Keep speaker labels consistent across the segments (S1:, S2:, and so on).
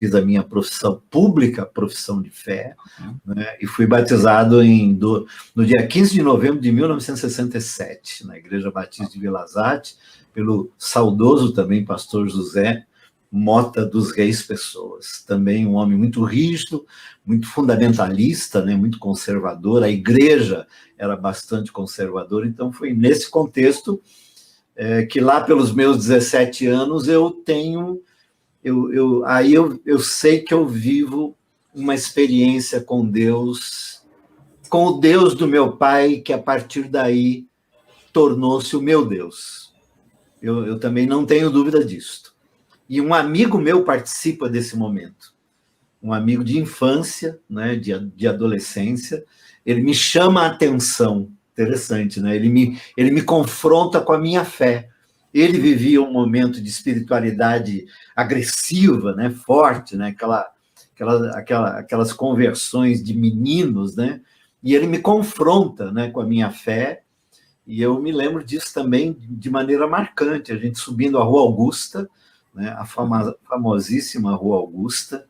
S1: fiz a minha profissão pública, profissão de fé, né, e fui batizado no dia 15 de novembro de 1967, na Igreja Batista de Vila Zate, pelo saudoso também pastor José Mota dos Reis Pessoas, também um homem muito rígido, muito fundamentalista, né, muito conservador. A igreja era bastante conservadora, então foi nesse contexto que lá pelos meus 17 anos eu sei que eu vivo uma experiência com Deus, com o Deus do meu pai, que a partir daí tornou-se o meu Deus. Eu também não tenho dúvida disso. E um amigo meu participa desse momento, um amigo de infância, né, de adolescência. Ele me chama a atenção, interessante, né? Ele me confronta com a minha fé. Ele vivia um momento de espiritualidade agressiva, né, forte, né, aquelas conversões de meninos, né? E ele me confronta, né, com a minha fé. E eu me lembro disso também de maneira marcante, a gente subindo a Rua Augusta, né, a famosíssima Rua Augusta,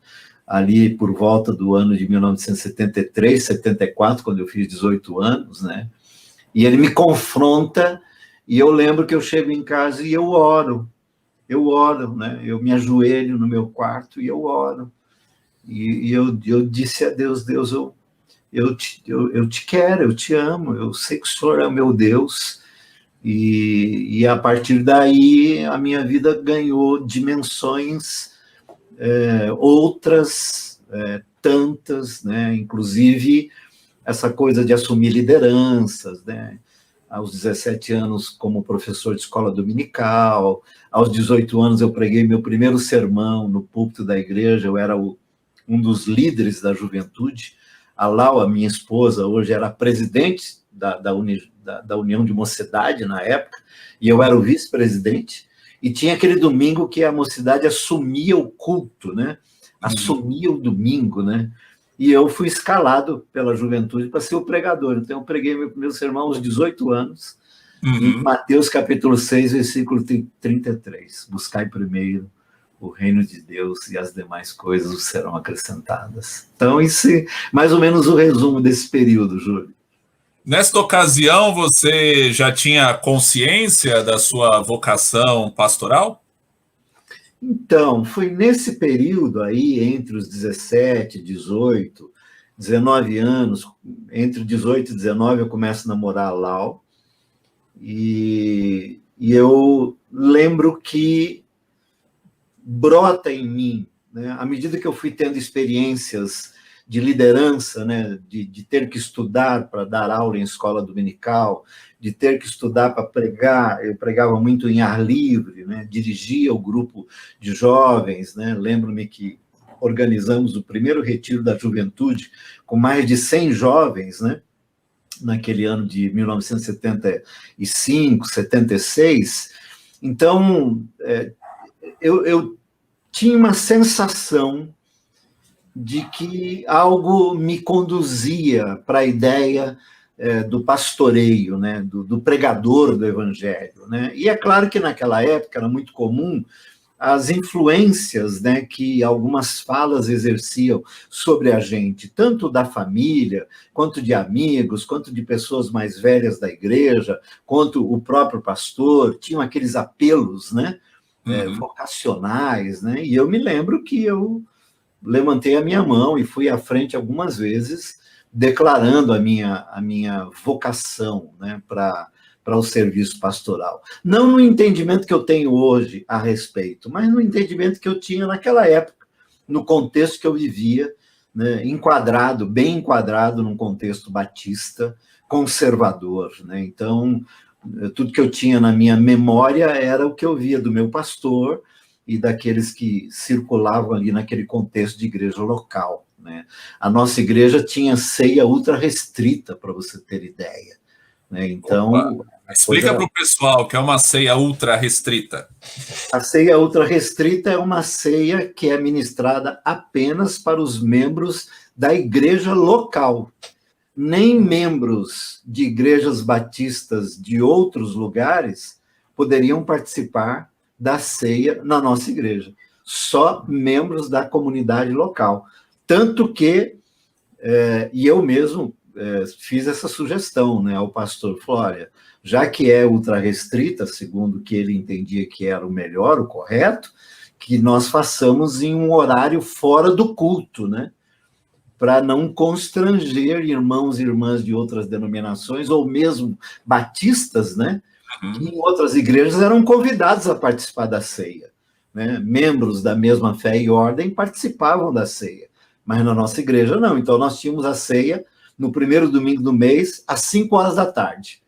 S1: ali por volta do ano de 1973, 74, quando eu fiz 18 anos, né? E ele me confronta, e eu lembro que eu chego em casa e eu oro, né? Eu me ajoelho no meu quarto e eu oro. E eu disse a Deus, Deus, eu te quero, eu te amo, eu sei que o Senhor é o meu Deus. E a partir daí a minha vida ganhou dimensões outras tantas, né? Inclusive essa coisa de assumir lideranças, né? Aos 17 anos como professor de escola dominical, aos 18 anos eu preguei meu primeiro sermão no púlpito da igreja, eu era um dos líderes da juventude. A Lau, a minha esposa, hoje era presidente da União de Mocidade na época, e eu era o vice-presidente, e tinha aquele domingo que a mocidade assumia o culto, né? Assumia o domingo, né? E eu fui escalado pela juventude para ser o pregador. Então, eu preguei meu primeiro sermão aos 18 anos, em Mateus capítulo 6, versículo 33. Buscai primeiro o reino de Deus e as demais coisas serão acrescentadas. Então, isso é mais ou menos o resumo desse período, Júlio.
S2: Nesta ocasião, você já tinha consciência da sua vocação pastoral?
S1: Então, foi nesse período aí, entre os 17, 18, 19 anos, entre 18 e 19 eu começo a namorar a Lau, e eu lembro que brota em mim, né, à medida que eu fui tendo experiências de liderança, né, de ter que estudar para dar aula em escola dominical, de ter que estudar para pregar. Eu pregava muito em ar livre, né, dirigia o grupo de jovens, né, lembro-me que organizamos o primeiro retiro da juventude com mais de 100 jovens, né, naquele ano de 1975, 76. Então, eu tinha uma sensação de que algo me conduzia para a ideia do pastoreio, né, do pregador do evangelho, né? E é claro que naquela época era muito comum as influências, né, que algumas falas exerciam sobre a gente, tanto da família, quanto de amigos, quanto de pessoas mais velhas da igreja, quanto o próprio pastor, tinham aqueles apelos, né, vocacionais, né? E eu me lembro que eu levantei a minha mão e fui à frente algumas vezes, declarando a minha vocação, né, para o serviço pastoral. Não no entendimento que eu tenho hoje a respeito, mas no entendimento que eu tinha naquela época, no contexto que eu vivia, né, bem enquadrado num contexto batista, conservador, né? Então, tudo que eu tinha na minha memória era o que eu via do meu pastor e daqueles que circulavam ali naquele contexto de igreja local, né? A nossa igreja tinha ceia ultra restrita, para você ter ideia, né? Então,
S2: explica para o pessoal que é uma ceia ultra restrita.
S1: A ceia ultra restrita é uma ceia que é ministrada apenas para os membros da igreja local. Nem membros de igrejas batistas de outros lugares poderiam participar da ceia na nossa igreja. só membros da comunidade local. Tanto que, e eu mesmo fiz essa sugestão, né, ao pastor Flória, já que é ultra restrita, segundo o que ele entendia que era o melhor, o correto, que nós façamos em um horário fora do culto, né, para não constranger irmãos e irmãs de outras denominações, ou mesmo batistas, né, que em outras igrejas eram convidados a participar da ceia, né, membros da mesma fé e ordem participavam da ceia, mas na nossa igreja não. Então nós tínhamos a ceia no primeiro domingo do mês, às 5 horas da tarde.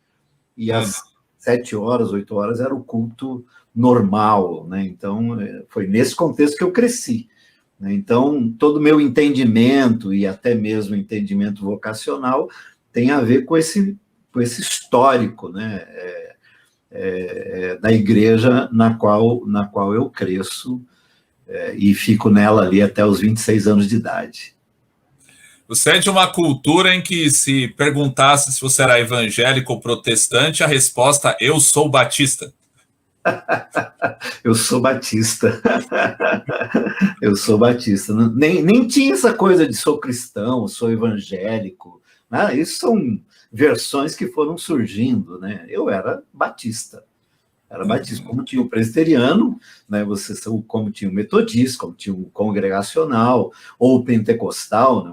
S1: E às 7 horas, 8 horas era o culto normal, né? Então, foi nesse contexto que eu cresci, né? Então, todo o meu entendimento, e até mesmo entendimento vocacional, tem a ver com esse histórico, né? Da igreja na qual eu cresço, e fico nela ali até os 26 anos de idade.
S2: Você é de uma cultura em que, se perguntasse se você era evangélico ou protestante, a resposta: eu sou batista.
S1: Eu sou batista. Eu sou batista. Nem tinha essa coisa de sou cristão, sou evangélico. Né? Isso são versões que foram surgindo, né? Eu era batista. Era batista, como tinha o presbiteriano, né? Como tinha o metodista, como tinha o congregacional, ou o pentecostal, né?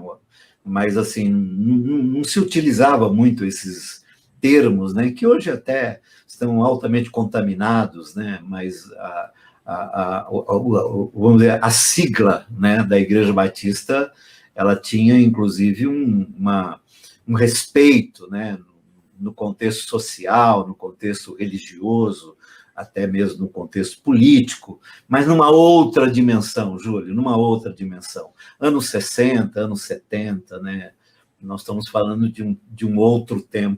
S1: Mas, assim, não se utilizava muito esses termos, né, que hoje até estão altamente contaminados, né, mas vamos dizer, a sigla, né, da Igreja Batista, ela tinha, inclusive, um respeito, né, no contexto social, no contexto religioso, até mesmo no contexto político, mas numa outra dimensão, Júlio, numa outra dimensão. Anos 60, anos 70, né? Nós estamos falando de um outro tempo